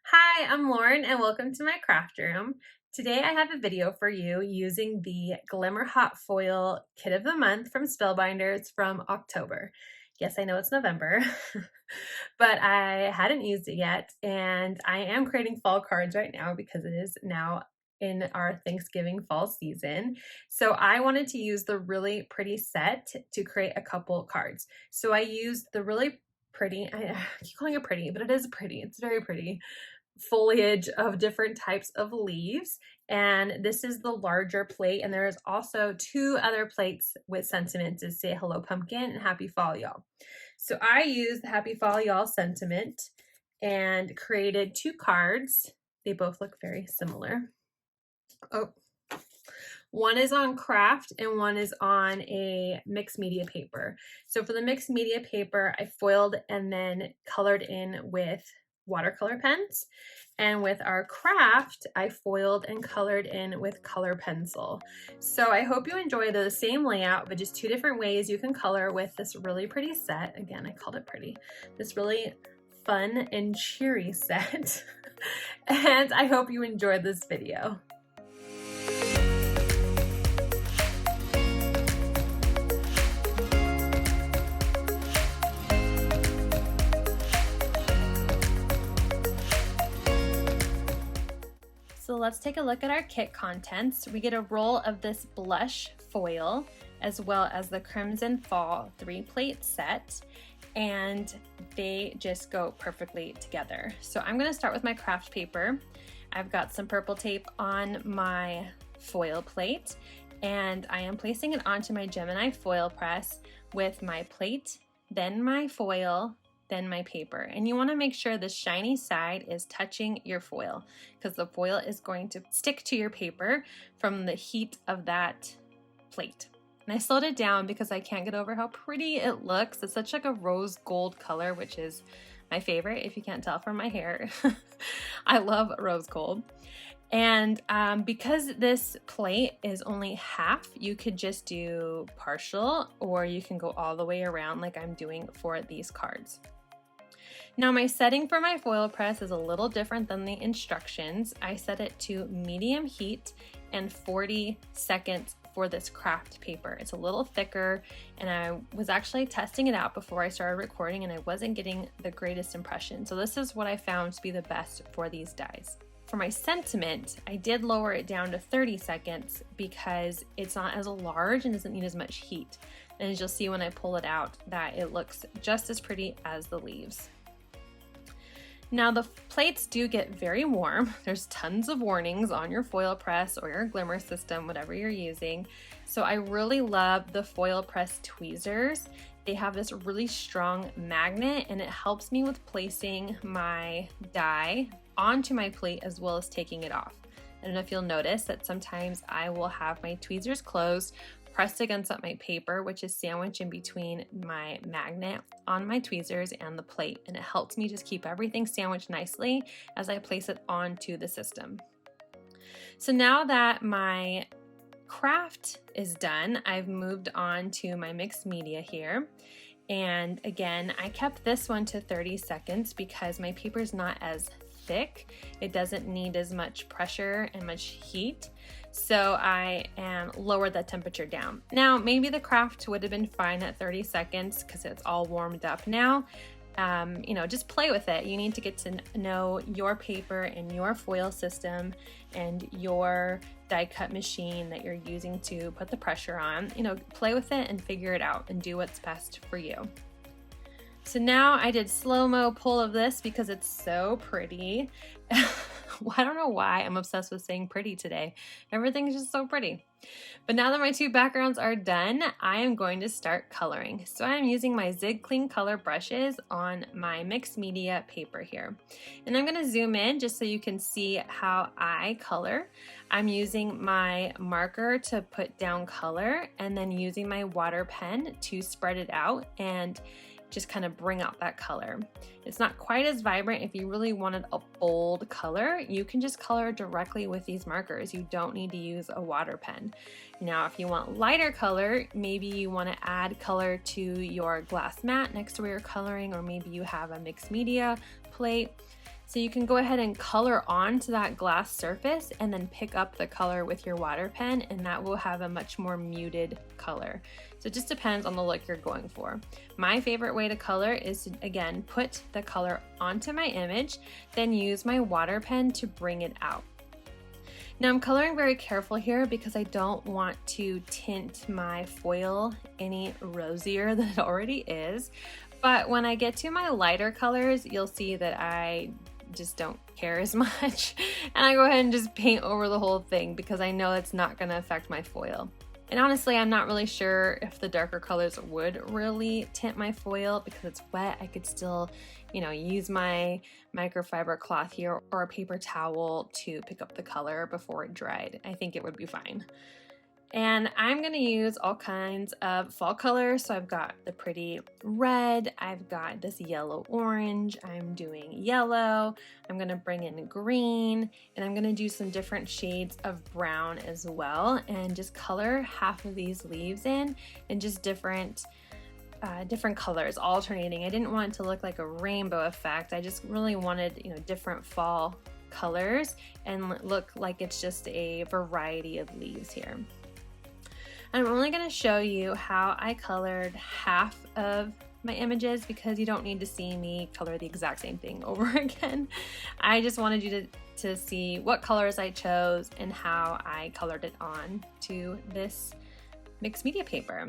Hi, I'm Lauren and welcome to my craft room. Today I have a video for you using the Glimmer Hot Foil Kit of the Month from Spellbinders from October. Yes, I know it's November, but I hadn't used it yet, and I am creating fall cards right now because it is now in our Thanksgiving fall season. So I wanted to use the really pretty set to create a couple cards. So I used the really pretty, I keep calling it pretty, but it is pretty, it's very pretty, foliage of different types of leaves, and this is the larger plate, and there is also two other plates with sentiments to say hello pumpkin and happy fall y'all. So I used the happy fall y'all sentiment and created two cards. They both look very similar. Oh, one is on craft and one is on a mixed media paper. So for the mixed media paper, I foiled and then colored in with watercolor pens. And with our craft, I foiled and colored in with color pencil. So I hope you enjoy the same layout, but just two different ways you can color with this really pretty set. Again, I called it pretty. This really fun and cheery set. And I hope you enjoyed this video. So let's take a look at our kit contents. We get a roll of this blush foil as well as the Crimson Fall 3-plate set, and they just go perfectly together. So I'm going to start with my craft paper. I've got some purple tape on my foil plate, and I am placing it onto my Gemini foil press with my plate, then my foil, then my paper. And you want to make sure the shiny side is touching your foil because the foil is going to stick to your paper from the heat of that plate. And I slowed it down because I can't get over how pretty it looks. It's such like a rose gold color, which is my favorite if you can't tell from my hair. I love rose gold. And because this plate is only half, you could just do partial, or you can go all the way around like I'm doing for these cards. Now my setting for my foil press is a little different than the instructions. I set it to medium heat and 40 seconds for this craft paper. It's a little thicker, and I was actually testing it out before I started recording and I wasn't getting the greatest impression. So this is what I found to be the best for these dies. For my sentiment, I did lower it down to 30 seconds because it's not as large and doesn't need as much heat. And as you'll see when I pull it out, that it looks just as pretty as the leaves. Now the plates do get very warm. There's tons of warnings on your foil press or your Glimmer system, whatever you're using. So I really love the foil press tweezers. They have this really strong magnet and it helps me with placing my die onto my plate as well as taking it off. I don't know if you'll notice that sometimes I will have my tweezers closed, pressed against my paper, which is sandwiched in between my magnet on my tweezers and the plate, and it helps me just keep everything sandwiched nicely as I place it onto the system. So now that my craft is done, I've moved on to my mixed media here. And again, I kept this one to 30 seconds because my paper is not as thick. It doesn't need as much pressure and much heat. So I lowered that temperature down. Now, maybe the craft would have been fine at 30 seconds because it's all warmed up now. You know, just play with it. You need to get to know your paper and your foil system and your die cut machine that you're using to put the pressure on. You know, play with it and figure it out and do what's best for you. So now I did slow-mo pull of this because it's so pretty. I don't know why I'm obsessed with saying pretty today. Everything's just so pretty. But now that my two backgrounds are done, I am going to start coloring. So I'm using my ZIG Clean Color Brushes on my mixed media paper here. And I'm going to zoom in just so you can see how I color. I'm using my marker to put down color and then using my water pen to spread it out and just kind of bring out that color. It's not quite as vibrant. If you really wanted a bold color, you can just color directly with these markers. You don't need to use a water pen. Now, if you want lighter color, maybe you want to add color to your glass mat next to where you're coloring, or maybe you have a mixed media plate. So you can go ahead and color onto that glass surface and then pick up the color with your water pen, and that will have a much more muted color. So it just depends on the look you're going for. My favorite way to color is to, again, put the color onto my image, then use my water pen to bring it out. Now I'm coloring very careful here because I don't want to tint my foil any rosier than it already is. But when I get to my lighter colors, you'll see that I just don't care as much. And I go ahead and just paint over the whole thing because I know it's not gonna affect my foil. And honestly, I'm not really sure if the darker colors would really tint my foil because it's wet. I could still, you know, use my microfiber cloth here or a paper towel to pick up the color before it dried. I think it would be fine. And I'm gonna use all kinds of fall colors. So I've got the pretty red, I've got this yellow orange, I'm doing yellow, I'm gonna bring in green, and I'm gonna do some different shades of brown as well, and just color half of these leaves in just different colors alternating. I didn't want it to look like a rainbow effect. I just really wanted, you know, different fall colors and look like it's just a variety of leaves here. I'm only going to show you how I colored half of my images because you don't need to see me color the exact same thing over again. I just wanted you to see what colors I chose and how I colored it on to this mixed media paper.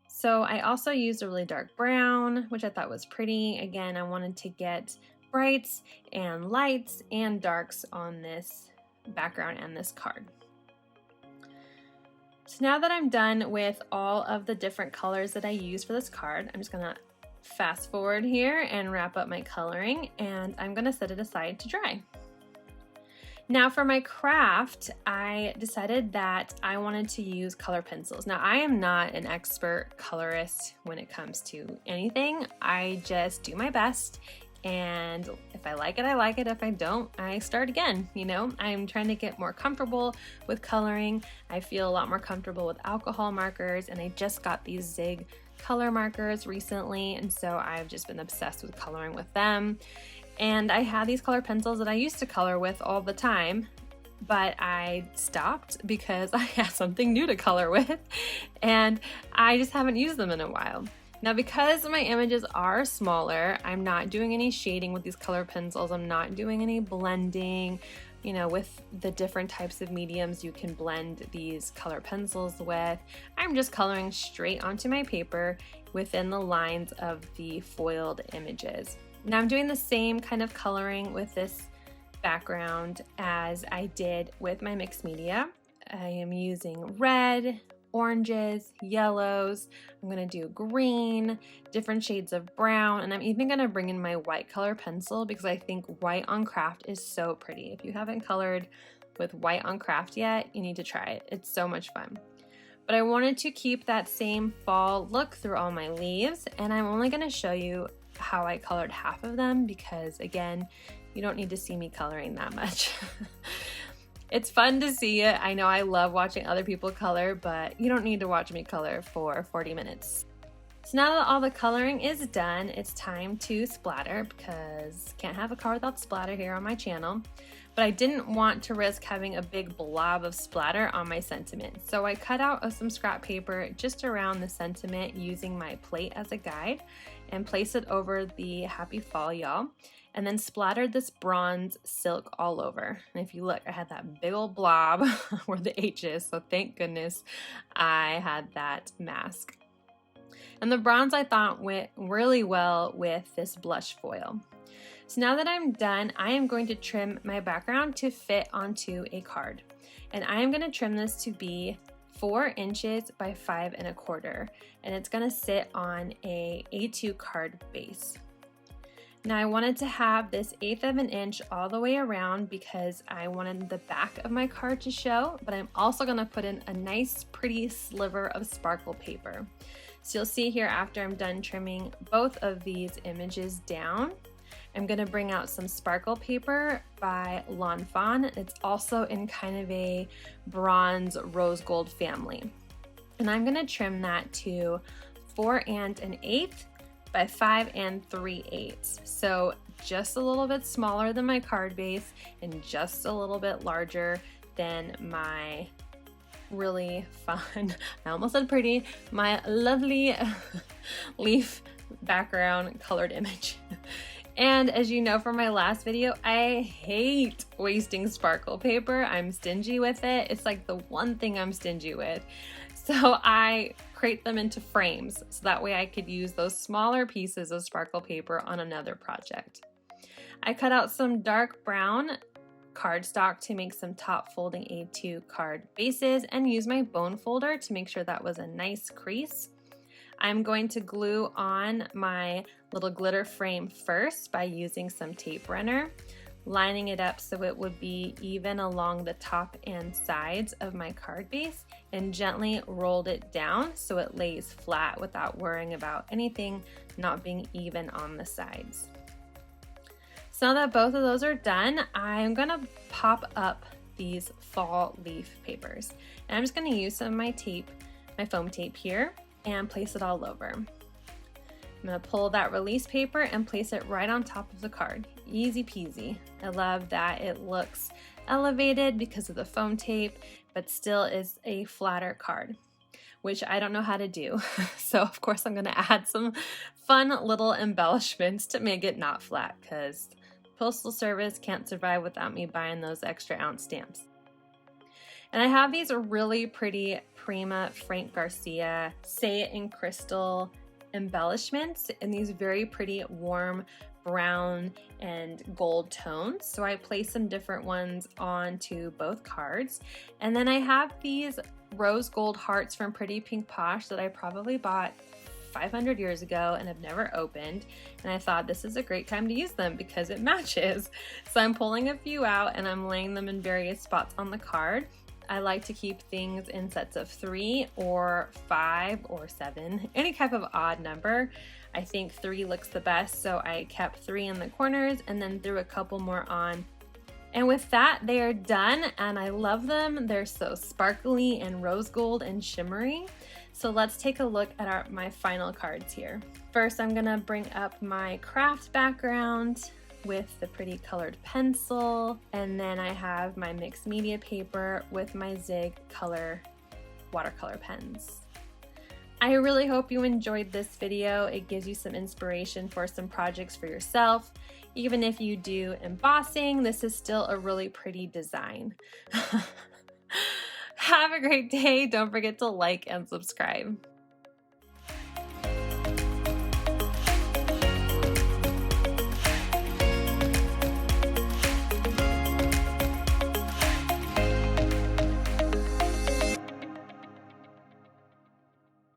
So I also used a really dark brown, which I thought was pretty. Again, I wanted to get brights and lights and darks on this background and this card. So now that I'm done with all of the different colors that I use for this card, I'm just gonna fast forward here and wrap up my coloring, and I'm gonna set it aside to dry. Now for my craft, I decided that I wanted to use color pencils. Now I am not an expert colorist when it comes to anything. I just do my best, and if I like it, I like it. If I don't, I start again. You know, I'm trying to get more comfortable with coloring. I feel a lot more comfortable with alcohol markers, and I just got these ZIG color markers recently, and so I've just been obsessed with coloring with them. And I had these color pencils that I used to color with all the time, but I stopped because I had something new to color with, and I just haven't used them in a while. Now, because my images are smaller, I'm not doing any shading with these color pencils. I'm not doing any blending. You know, with the different types of mediums you can blend these color pencils with. I'm just coloring straight onto my paper within the lines of the foiled images. Now I'm doing the same kind of coloring with this background as I did with my mixed media. I am using red, oranges, yellows, I'm gonna do green, different shades of brown, and I'm even gonna bring in my white color pencil because I think white on craft is so pretty. If you haven't colored with white on craft yet, you need to try it. It's so much fun. But I wanted to keep that same fall look through all my leaves, and I'm only gonna show you how I colored half of them because, again, you don't need to see me coloring that much. It's fun to see it. I know I love watching other people color, but you don't need to watch me color for 40 minutes. So now that all the coloring is done, it's time to splatter because can't have a card without splatter here on my channel. But I didn't want to risk having a big blob of splatter on my sentiment. So I cut out some scrap paper just around the sentiment using my plate as a guide and placed it over the Happy Fall Y'all, and then splattered this bronze silk all over. And if you look, I had that big old blob where the H is, so thank goodness I had that mask. And the bronze I thought went really well with this blush foil. So now that I'm done, I am going to trim my background to fit onto a card. And I am gonna trim this to be 4 inches by 5 1/4, and it's gonna sit on a A2 card base. Now I wanted to have this 1/8 of an inch all the way around because I wanted the back of my card to show, but I'm also gonna put in a nice pretty sliver of sparkle paper. So you'll see here after I'm done trimming both of these images down, I'm gonna bring out some sparkle paper by Fawn. It's also in kind of a bronze rose gold family. And I'm gonna trim that to 4 1/8 by 5 3/8. So just a little bit smaller than my card base and just a little bit larger than my really fun, I almost said pretty, my lovely leaf background colored image. And as you know from my last video, I hate wasting sparkle paper. I'm stingy with it. It's like the one thing I'm stingy with. So I create them into frames so that way I could use those smaller pieces of sparkle paper on another project. I cut out some dark brown cardstock to make some top folding A2 card bases and use my bone folder to make sure that was a nice crease. I'm going to glue on my little glitter frame first by using some tape runner, lining it up so it would be even along the top and sides of my card base, and gently rolled it down so it lays flat without worrying about anything not being even on the sides. So now that both of those are done, I'm gonna pop up these fall leaf papers. And I'm just gonna use some of my tape, my foam tape here, and place it all over. I'm gonna pull that release paper and place it right on top of the card. Easy peasy. I love that it looks elevated because of the foam tape, but still is a flatter card, which I don't know how to do. So of course I'm gonna add some fun little embellishments to make it not flat, because Postal Service can't survive without me buying those extra ounce stamps. And I have these really pretty Prima Frank Garcia Say It in Crystal embellishments in these very pretty warm brown and gold tones. So I place some different ones onto both cards. And then I have these rose gold hearts from Pretty Pink Posh that I probably bought 500 years ago and have never opened, and I thought this is a great time to use them because it matches. So I'm pulling a few out and I'm laying them in various spots on the card. I like to keep things in sets of 3 or 5 or 7, any type of odd number. I think 3 looks the best, so I kept 3 in the corners and then threw a couple more on. And with that, they are done and I love them. They're so sparkly and rose gold and shimmery. So let's take a look at my final cards here. First, I'm gonna bring up my craft background with the pretty colored pencil, and then I have my mixed media paper with my ZIG color watercolor pens. I really hope you enjoyed this video. It gives you some inspiration for some projects for yourself. Even if you do embossing, this is still a really pretty design. Have a great day. Don't forget to like and subscribe.